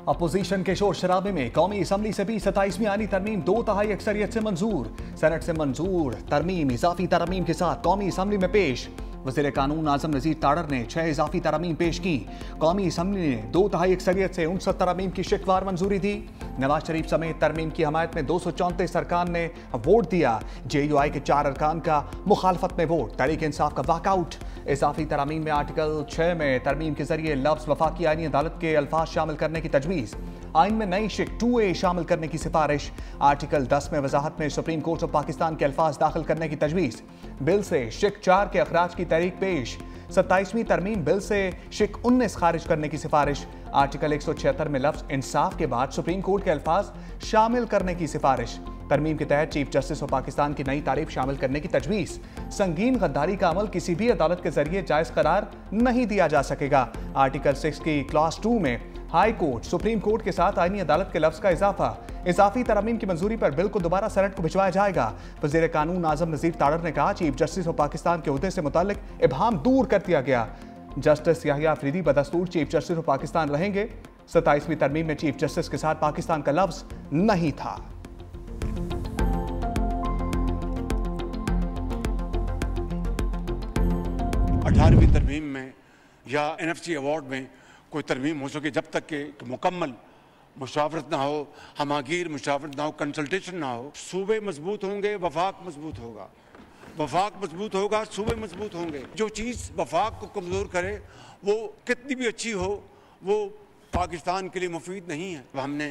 Opposition के शोर शराबे में कौमी असम्बली से भी 27वीं आईनी तरमीम 2/3 अक्सरियत से मंजूर। सेनेट से मंजूर तरमीम इजाफी तरमीम के साथ कौमी असम्बली में पेश। वज़ीर कानून आज़म नज़ीर ताड़र ने 6 इजाफी तरमीम पेश की। कौमी असम्बली ने 2/3 अक्सरियत से 59 तरमीम की शिकवार मंजूरी दी। नवाज शरीफ समेत तरमीम की हमायत में 234 अरकान ने वोट दिया। JUI के 4 अरकान का मुखालफत में वोट। तहरीक इंसाफ का वॉकआउट। इजाफी तरमीम में आर्टिकल 6 में तरमीम के जरिए लफ्ज़ वफाकी आईनी अदालत के अल्फाज शामिल करने की तजवीज़। आइन में नई शिक 2A शामिल करने की सिफारिश। आर्टिकल 10 में वजाहत में सुप्रीम कोर्ट ऑफ पाकिस्तान के अल्फाज दाखिल करने की तजवीज़। बिल से शिक 4 के अखराज की तहरीक पेश। 27वीं तरमीम बिल से शिक 19 खारिज करने की सिफारिश। आर्टिकल 176 में लफ्ज़ इंसाफ के बाद सुप्रीम कोर्ट के अल्फाज शामिल करने की सिफारिश। तरमीम के तहत चीफ जस्टिस ऑफ पाकिस्तान की नई तारीफ शामिल करने की तजवीज़। संगीन गद्दारी का अमल किसी भी अदालत के जरिए जायज़ करार नहीं दिया जा सकेगा। आर्टिकल 6 की क्लास 2 में हाई कोर्ट सुप्रीम कोर्ट के साथ आईनी अदालत के लफ्ज़ का इजाफा। इजाफी तरमीम की मंजूरी पर बिल को दोबारा सेनेट को भिजवाया जाएगा। वज़ीर कानून आज़म नज़ीर ताड़र ने कहा, चीफ जस्टिस ऑफ पाकिस्तान के ओहदे से मुताल्लिक इबहाम दूर कर दिया गया। जस्टिस याहिया अफरीदी बदस्तूर चीफ जस्टिस ऑफ पाकिस्तान रहेंगे। 27वीं तरमीम में चीफ जस्टिस के साथ पाकिस्तान का लफ्ज़ नहीं था। 18वीं तरमीम में या NFC अवार्ड में कोई तरमीम हो सके, जब तक कि मुकम्मल मुशावरत ना हो, हमागीर मुशावरत ना हो, कंसल्टेशन ना हो। सूबे मजबूत होंगे, वफाक मजबूत होगा। वफाक मजबूत होगा, सूबे मजबूत होंगे। जो चीज़ वफाक को कमज़ोर करे वो कितनी भी अच्छी हो, वो पाकिस्तान के लिए मुफीद नहीं है। हमने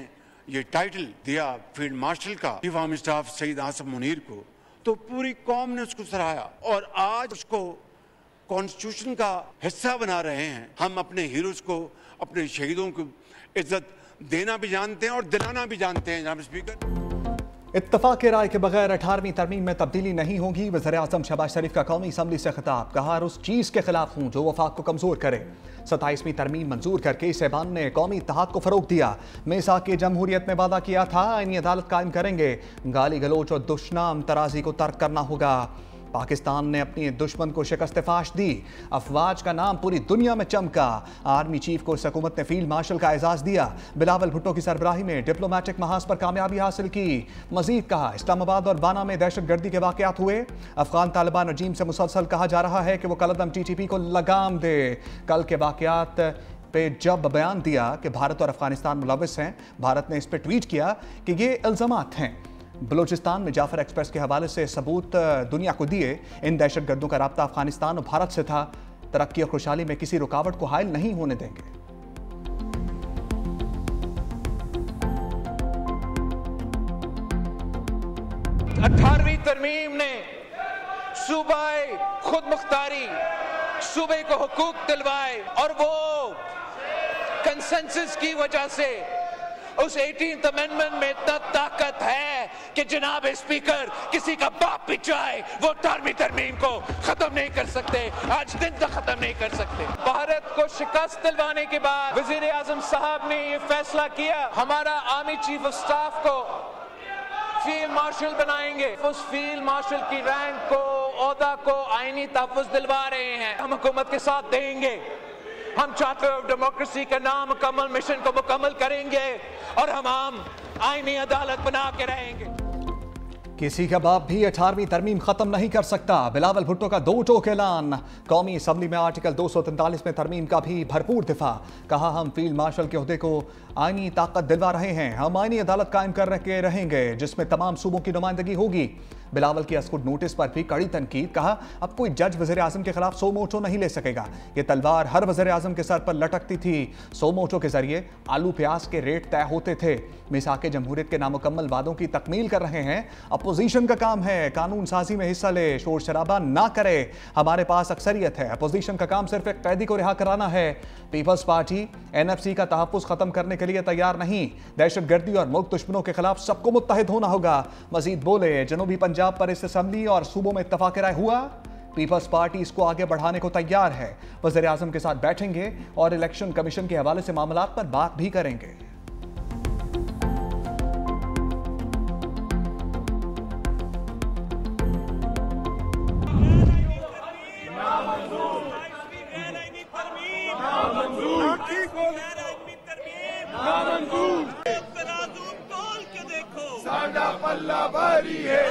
ये टाइटल दिया फील्ड मार्शल का chief army staff Syed Asim Munir को, तो पूरी कौम ने उसको सराहा और आज उसको कॉन्स्टिट्यूशन का हिस्सा बना रहे हैं। हम अपने हीरोज को, अपने शहीदों को इज्जत देना भी जानते हैं और दिलाना भी जानते हैं। जनाब स्पीकर, इत्तफाक के राय के बगैर 18वीं तरमीम में तब्दीली नहीं होगी। वज़ीर आज़म शहबाज शरीफ का कौमी असम्बली से खिताब। कहा, उस चीज़ के खिलाफ हूँ जो वफाक को कमज़ोर करे। 27वीं तरमीम मंजूर करके इस ऐवान ने कौमी इत्तेहाद को फ़रोग दिया। मिसाक के जमहूरियत में वादा किया था आईनी अदालत कायम करेंगे। गाली गलोच और दुश्मन तराजी को तर्क करना होगा। पाकिस्तान ने अपनी दुश्मन को शिकस्त फाश दी। अफवाज का नाम पूरी दुनिया में चमका। आर्मी चीफ को इस हुकूमत ने फील्ड मार्शल का एजाज दिया। बिलावल भुट्टो की सरबराही में डिप्लोमेटिक महाज पर कामयाबी हासिल की। मजीद कहा, इस्लामाबाद और बाना में दहशतगर्दी के वाकयात हुए। अफगान तालिबान रजीम से मुसलसल कहा जा रहा है कि वो कलअदम TTP को लगाम दे। कल के वाकयात पे जब बयान दिया कि भारत और अफगानिस्तान मुलविस हैं, भारत ने इस पर ट्वीट किया कि ये इल्जामात हैं। बलूचिस्तान में जाफर एक्सप्रेस के हवाले से सबूत दुनिया को दिए। इन दहशतगर्दों का राब्ता अफगानिस्तान और भारत से था। तरक्की और खुशहाली में किसी रुकावट को हायल नहीं होने देंगे। अठारहवीं तरमीम ने सूबाए खुद मुख्तारी, सूबे को हुकूक दिलवाए और वो कंसेंसस की वजह से उस 18th अमेंडमेंट में इतना ताकत है कि जनाब स्पीकर किसी का बाप भी चाहे वो 18वीं तरमीम को खत्म नहीं कर सकते, आज दिन तक खत्म नहीं कर सकते। भारत को शिकस्त दिलवाने के बाद वजीर आजम साहब ने ये फैसला किया, हमारा आर्मी चीफ ऑफ स्टाफ को फील्ड मार्शल बनाएंगे। उस फील्ड मार्शल की रैंक को, ओहदा को आईनी तहफ़्फ़ुज़ दिलवा रहे हैं। हम हुकूमत के साथ देंगे। हम चार्टर ऑफ डेमोक्रेसी का नाम मुकम्मल मिशन को मुकम्मल करेंगे और हम आईनी अदालत बना के रहेंगे। किसी का बाप भी 18वीं तरमीम खत्म नहीं कर सकता। बिलावल भुट्टो का 2 टोक ऐलान। कौमी असम्बली में आर्टिकल 243 में तरमीम का भी भरपूर दिफा। कहा, हम फील्ड मार्शल के ओहदे को आईनी ताकत दिलवा रहे हैं। हम आईनी अदालत कायम कर के रहेंगे जिसमें तमाम सूबों की नुमाइंदगी होगी। बिलावल की अस्कुड नोटिस पर भी कड़ी तनकीद। कहा, अब कोई जज वज़ीर आज़म के खिलाफ सो मोटो नहीं ले सकेगा। ये तलवार हर वज़ीर आज़म के सर पर लटकती थी। सो मोटो के जरिए आलू प्याज के रेट तय होते थे। मिसाक जमहूरियत के नामुकम्मल वादों की तकमील कर रहे हैं। अपोजिशन का काम है कानून साजी में हिस्सा ले, शोर शराबा ना करे। हमारे पास अक्सरियत है। अपोजिशन का काम सिर्फ एक कैदी को रिहा कराना है। पीपल्स पार्टी NFC का तहफ़्फ़ुज़ खत्म करने के लिए तैयार नहीं। दहशतगर्दी और मुल्क दुश्मनों के खिलाफ सबको मुत्तहिद होना होगा। मजीद बोले, जनूबी पंजाब पर इस असम्बली और सूबों में इत्तफाक राय हुआ। पीपल्स पार्टी इसको आगे बढ़ाने को तैयार है। वज़ीर आज़म के साथ बैठेंगे और इलेक्शन कमीशन के हवाले से मामलात पर बात भी करेंगे। नामंजूर पल्ला भारी है।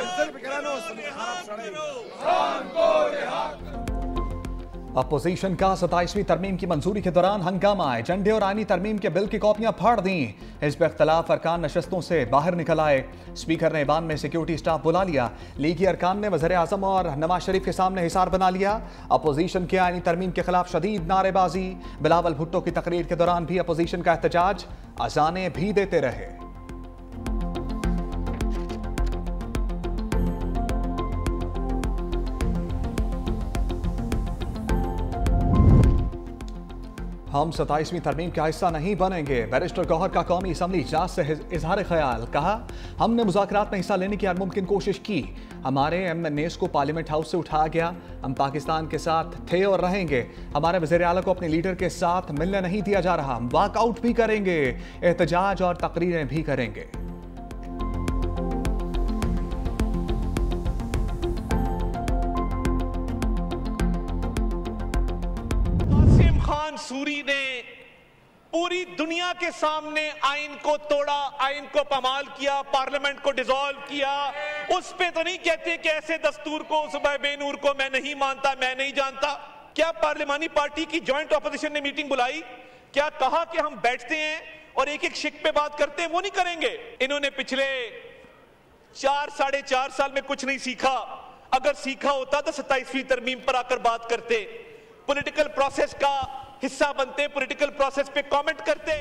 अपोजिशन का 27वीं तरमीम की मंजूरी के दौरान हंगामा, एजेंडे और आईनी तरमीम के बिल की कॉपियां फाड़ दी। हिज़्ब इख्तिलाफ अरकान नशस्तों से बाहर निकल आए। स्पीकर ने ईवान में सिक्योरिटी स्टाफ बुला लिया। लीगी अरकान ने वज़ीर आज़म और नवाज शरीफ के सामने हिसार बना लिया। अपोजिशन के आईनी तरमीम के खिलाफ शदीद नारेबाजी। बिलावल भुट्टो की तकरीर के दौरान भी अपोजिशन का एहतजाज, अजानें भी देते रहे। हम 27वीं तरमीम का हिस्सा नहीं बनेंगे। बैरिस्टर गौहर का कौमी असम्बली इजलास से इजहार ख्याल। कहा, हमने मुज़ाकरात में हिस्सा लेने की हर मुमकिन कोशिश की। हमारे MNAs को पार्लियामेंट हाउस से उठाया गया। हम पाकिस्तान के साथ थे और रहेंगे। हमारे वज़ीर आला को अपने लीडर के साथ मिलने नहीं दिया जा रहा। हम वॉकआउट भी करेंगे, एहतजाज और तकरीरें भी करेंगे। सूरी ने पूरी दुनिया के सामने आइन को तोड़ा, आइन को पमाल किया, पार्लियामेंट को डिसॉल्व किया। उस पे तो नहीं कहते कि ऐसे दस्तूर को, सुबह बेनूर को मैं नहीं मानता, मैं नहीं जानता। क्या पार्लियामानी पार्टी की जॉइंट ऑपोजिशन ने मीटिंग बुलाई? क्या कहा कि हम बैठते हैं और एक एक शिक पे बात करते हैं? वो नहीं करेंगे। इन्होंने पिछले 4-4.5 साल में कुछ नहीं सीखा। अगर सीखा होता तो 27वीं तरमीम पर आकर बात करते, पॉलिटिकल प्रोसेस का हिस्सा बनते, पॉलिटिकल प्रोसेस पे कमेंट करते।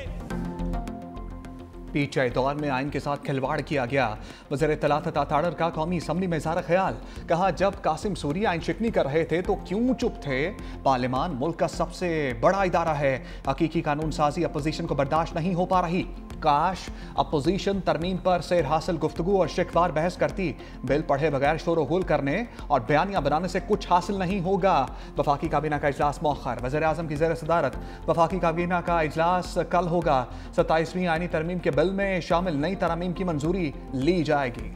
पीछे दौर में आइन के साथ खिलवाड़ किया गया। वज़ीर इत्तलात ताताड़र का कौमी असम्बली में इज़हार ख्याल। कहा, जब कासिम सूरी आइन शिकनी कर रहे थे तो क्यों चुप थे? पार्लियामान मुल्क का सबसे बड़ा इदारा है। हकीकी कानून साजी अपोजिशन को बर्दाश्त नहीं हो पा रही। काश अपोजिशन तरमीम पर सैर हासिल गुफ्तगू और शिकवार बहस करती। बिल पढ़े बगैर शोर गुल करने और बयानियां बनाने से कुछ हासिल नहीं होगा। वफाकी काबीना का इजलास मौखर। वज़ीर आज़म की ज़ेर सदारत वफाकी काबीना का इजलास कल होगा। 27वीं आईनी तरमीम के बिल में शामिल नई तरमीम की मंजूरी ली जाएगी।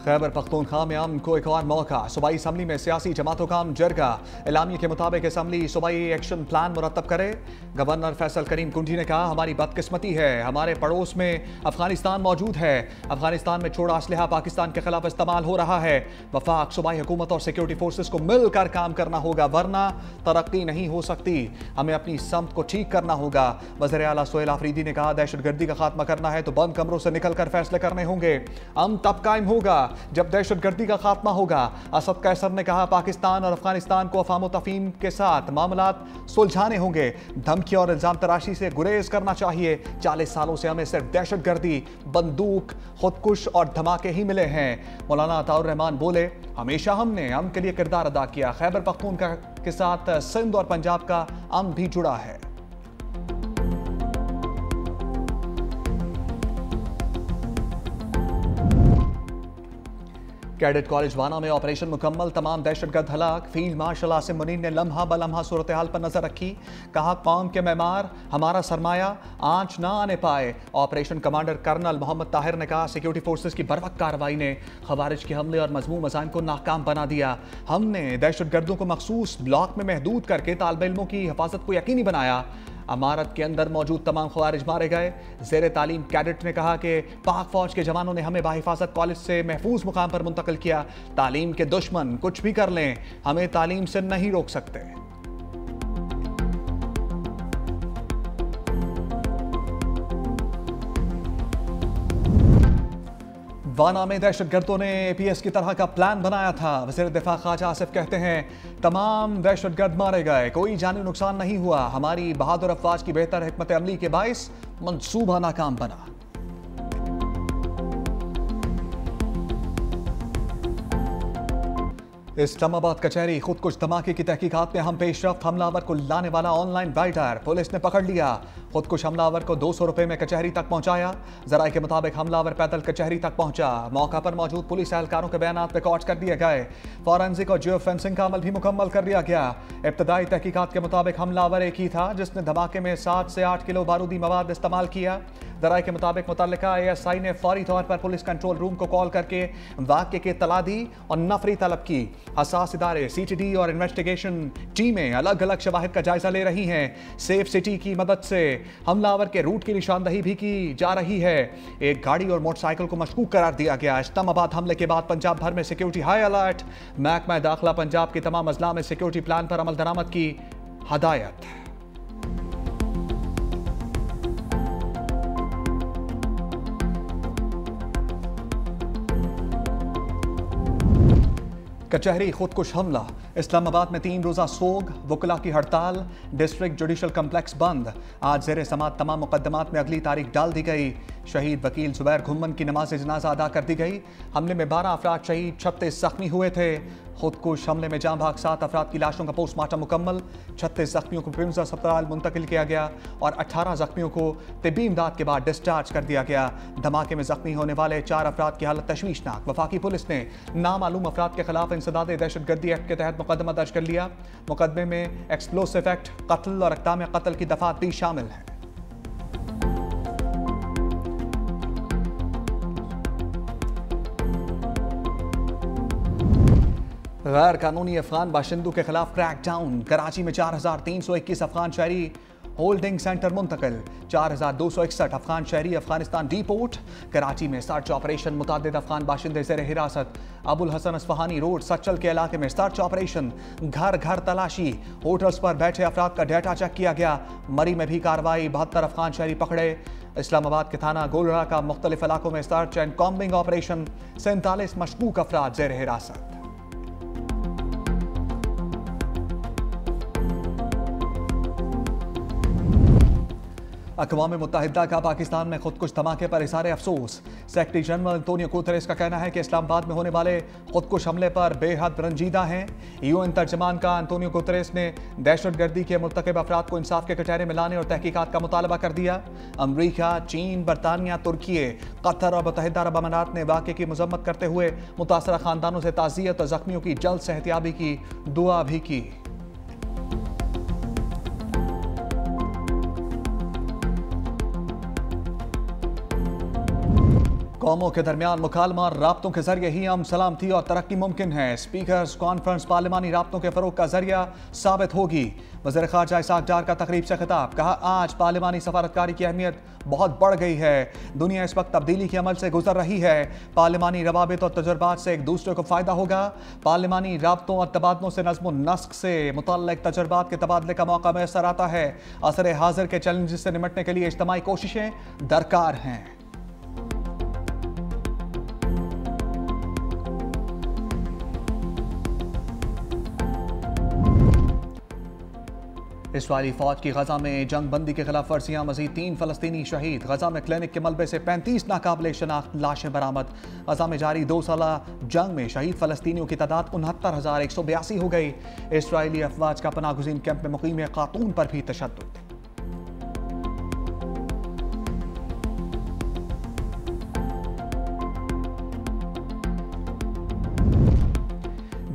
खैबर पख्तूनख्वा में अमन को एक और मौका। सूबाई असम्बली में सियासी जमातों का जरगा। एलामिया के मुताबिक असम्बली सूबाई एक्शन प्लान मुरतब करे। गवर्नर फैसल करीम कुंजी ने कहा, हमारी बदकिस्मती है, हमारे पड़ोस में अफगानिस्तान मौजूद है। अफगानिस्तान में छोड़ा असलहा पाकिस्तान के खिलाफ इस्तेमाल हो रहा है। वफाक सूबाई हुकूमत और सिक्योरिटी फोर्सेस को मिलकर काम करना होगा, वरना तरक्की नहीं हो सकती। हमें अपनी समत को ठीक करना होगा। वज़ीर आला सोहेल आफरीदी ने कहा, दहशतगर्दी का खात्मा करना है तो बंद कमरों से निकलकर फैसले करने होंगे। अमन तब कायम होगा जब दहशतगर्दी का खात्मा होगा। असद कैसर ने कहा, पाकिस्तान और अफगानिस्तान को अफाम तफहीम के साथ मामलात सुलझाने होंगे। धमकी और इल्जाम तराशी से गुरेज करना चाहिए। 40 सालों से हमें सिर्फ दहशतगर्दी, बंदूक, खुदकुश और धमाके ही मिले हैं। मौलाना अताउर रहमान बोले, हमेशा हमने अमन के लिए किरदार अदा किया। खैबर पख्तूनख्वा के साथ सिंध और पंजाब का अमन भी जुड़ा है। कैडेट कॉलेज वाना में ऑपरेशन मुकम्मल, तमाम दहशतगर्द हलाक। फील्ड मार्शल आसिम मुनीर ने लम्हा बलम्हा सूरत हाल पर नजर रखी। कहा, कौम के मेमार हमारा सरमाया आंच ना आने पाए। Operation commander colonel Mohammad Tahir ने कहा, सिक्योरिटी फोर्सेस की बर्वक्त कार्रवाई ने खवारिज के हमले और मजमूम मज़ाहिम को नाकाम बना दिया। हमने दहशतगर्दों को मखसूस ब्लॉक में महदूद करके तालिब इल्मों की हिफाजत को यकीनी बनाया। अमारत के अंदर मौजूद तमाम खवारिज मारे गए। ज़ेर तालीम कैडेट ने कहा कि पाक फौज के जवानों ने हमें बाहिफाजत कॉलेज से महफूज मुकाम पर मुंतकिल किया। तालीम के दुश्मन कुछ भी कर लें, हमें तालीम से नहीं रोक सकते। वाना में दहशतगर्दों ने APS की तरह का प्लान बनाया था। वज़ीर दिफा ख्वाजा आसिफ कहते हैं, तमाम दहशतगर्द मारे गए, कोई जानी नुकसान नहीं हुआ। हमारी बहादुर अफवाज की बेहतर हिकमत अमली के बाइस मंसूबा नाकाम बना। इस्लामाबाद कचहरी खुदकुश धमाके की तहकीकात में हम पेशरफ्त। हमलावर को लाने वाला ऑनलाइन राइडर पुलिस ने पकड़ लिया। खुदकुश हमलावर को 200 रुपए में कचहरी तक पहुंचाया। जराये के मुताबिक हमलावर पैदल कचहरी तक पहुंचा। मौका पर मौजूद पुलिस एहलकारों के बयान रिकॉर्ड कर दिए गए। फॉरेंसिक और जियो फेंसिंग का अमल भी मुकम्मल कर लिया गया। इब्तदाई तहकीकात के मुताबिक हमलावर एक ही था जिसने धमाके में 7 से 8 किलो बारूदी मवाद इस्तेमाल किया। जराये के मुताबिक मुतल्लिका ASI ने फौरी तौर पर पुलिस कंट्रोल रूम को कॉल करके वाक़े की इत्तला दी और नफरी तलब की। हसास इदारे CTD और इन्वेस्टिगेशन टीमें अलग अलग शवाहिद का जायजा ले रही हैं। सेफ सिटी की मदद से हमलावर के रूट की निशानदही भी की जा रही है। एक गाड़ी और मोटरसाइकिल को मशकूक करार दिया गया। इस्लामाबाद हमले के बाद पंजाब भर में सिक्योरिटी हाई अलर्ट। महकमा दाखिला पंजाब के तमाम अजला में सिक्योरिटी प्लान पर अमल दरामद की हदायत। कचहरी खुदकुश हमला। इस्लामाबाद में 3 रोज़ा सोग, वकला की हड़ताल, डिस्ट्रिक्ट जुडिशल कम्प्लेक्स बंद। आज ज़ेरे समात तमाम मुकदमात में अगली तारीख डाल दी गई। शहीद वकील जुबैर घुम्मन की नमाज जनाजा अदा कर दी गई। हमले में 12 अफराद शहीद, 36 जख्मी हुए थे। खुदकुश हमले में जाँ भाग 7 अफराद की लाशों का पोस्टमार्टम मुकम्मल। 36 जख्मियों को पिम्स अस्पताल मुंतकिल किया गया और 18 जख्मियों को तिब्बी इमदाद के बाद डिस्चार्ज कर दिया गया। धमाके में जख्मी होने वाले 4 अफराद की हालत तशवीशनाक। वफाकी पुलिस ने नामालूम अफराद के खिलाफ इंसदाद दहशतगर्दी एक्ट के तहत मुकदमा दर्ज कर लिया। मुकदमे में एक्सप्लोसिव एक्ट, कत्ल और इक़दाम कत्ल की दफात भी शामिल हैं। गैर कानूनी अफगान बाशिंदों के खिलाफ क्रैकडाउन। कराची में 4321 अफगान शहरी होल्डिंग सेंटर मुंतकिल। 4261 अफगान शहरी अफगानिस्तान डिपोर्ट। कराची में सर्च ऑपरेशन, मुतादिद अफगान बाशिंदे ज़ेर हिरासत। अबुल हसन अस्फहानी रोड सच्चल के इलाके में सर्च ऑपरेशन, घर घर तलाशी। होटल्स पर बैठे अफराद का डाटा चेक किया गया। मरी में भी कार्रवाई, 72 अफगान शहरी पकड़े। इस्लामाबाद के थाना गोलरा का मुख्तलिफ इलाकों में सर्च एंड कॉम्बिंग ऑपरेशन। 47 मशकूक अफराद ज़ेर हिरासत। अक़वाम मुत्तहिदा का पाकिस्तान में खुदकुश धमाके पर इज़हार अफसोस। सेक्रेटरी जनरल एंटोनियो गुतेरेस का कहना है कि इस्लामाबाद में होने वाले खुदकुश हमले पर बेहद रंजीदा हैं। UN तर्जमान का एंटोनियो गुतेरेस ने दहशतगर्दी के मुर्तकिब अफराद को इंसाफ के कटहरे में लाने और तहकीकात का मुतालबा कर दिया। अमरीका, चीन, बरतानिया, तुर्की, कतर और मुत्तहिदा अरब अमारात ने वाक़े की मजम्मत करते हुए मुतासरा ख़ानदानों से ताज़ियत और ज़ख्मियों की जल्द सेहतियाबी की दुआ भी की। कौमों के दरमियान मुकालमा और राब्तों के जरिए ही अमन, सलामती और तरक्की मुमकिन है। स्पीकर्स कॉन्फ्रेंस पार्लिमानी राब्तों के फरोग का जरिया साबित होगी। वज़ीर ख़ारजा इसाक डार का तकरीब से खिताब। कहा, आज पार्लिमानी सफारतकारी की अहमियत बहुत बढ़ गई है। दुनिया इस वक्त तब्दीली के अमल से गुजर रही है। पार्लिमानी रवाबित और तजुर्बात से एक दूसरे को फ़ायदा होगा। पार्लिमानी राब्तों और तबादलों से नज़्म व नस्क से मुतल्लिक़ तजुर्बात के तबादले का मौका मैसर आता है। असर हाजिर के चैलेंज से निपटने के लिए इज्तिमाई कोशिशें दरकार हैं। इसराइली फौज की गजा में जंग बंदी के खिलाफ वर्जियां, मजीद 3 फलस्तीनी शहीद। गजा में क्लिनिक के मलबे से 35 नाकाबिले शनाख्त लाशें बरामद। गजा में जारी 2 साला जंग में शहीद फलस्तीनियों की तादाद 69,182 हो गई। इसराइली अफवाज का पनाहगुज़ीन कैंप में मुकीम खातून पर भी तशद्दुद।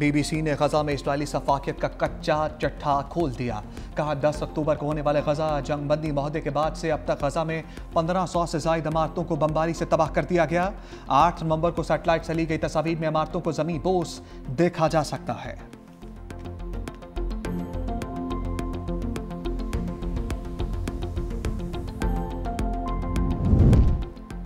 BBC ने गजा में इसराइली सफाकियत का कच्चा चट्ठा खोल दिया। कहा, 10 अक्टूबर को होने वाले गजा जंग बंदी माहदे के बाद से अब तक गजा में 1500 से ज़ायद इमारतों को बमबारी से तबाह कर दिया गया। 8 नवंबर को सैटेलाइट से ली गई तस्वीर में इमारतों को ज़मीन बोस देखा जा सकता है।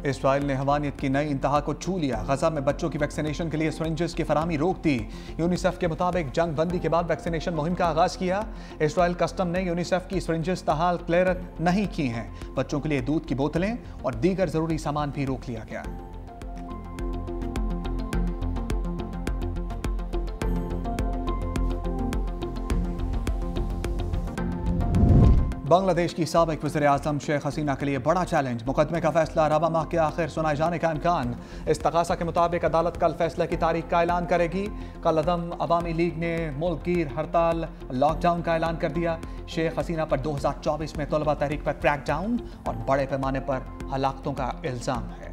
इसराइल ने हवानियत की नई इंतहा को छू लिया। गजा में बच्चों की वैक्सीनेशन के लिए सिरिंजेस की फराहमी रोक दी। यूनिसेफ के मुताबिक जंग बंदी के बाद वैक्सीनेशन मुहिम का आगाज किया। इसराइल कस्टम ने यूनिसेफ की सिरिंजेस ताहाल क्लियर नहीं की हैं। बच्चों के लिए दूध की बोतलें और दीगर जरूरी सामान भी रोक लिया गया। बांग्लादेश की साबिक वज़ीर आज़म शेख हसीना के लिए बड़ा चैलेंज। मुकदमे का फैसला रबा माह के आखिर सुनाए जाने का इम्कान। इस्तग़ासा के मुताबिक अदालत कल फैसले की तारीख का ऐलान करेगी। कल अदम अवामी लीग ने मुल्क गिर हड़ताल, लॉकडाउन का ऐलान कर दिया। शेख हसीना पर 2024 में तलबा तहरीक पर क्रैकडाउन और बड़े पैमाने पर हलाकतों का इल्ज़ाम है।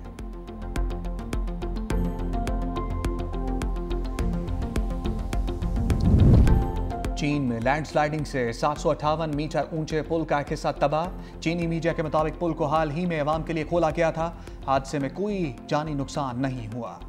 चीन में लैंडस्लाइडिंग से 758 मीटर ऊंचे पुल का एक हिस्सा तबाह। चीनी मीडिया के मुताबिक पुल को हाल ही में अवाम के लिए खोला गया था। हादसे में कोई जानी नुकसान नहीं हुआ।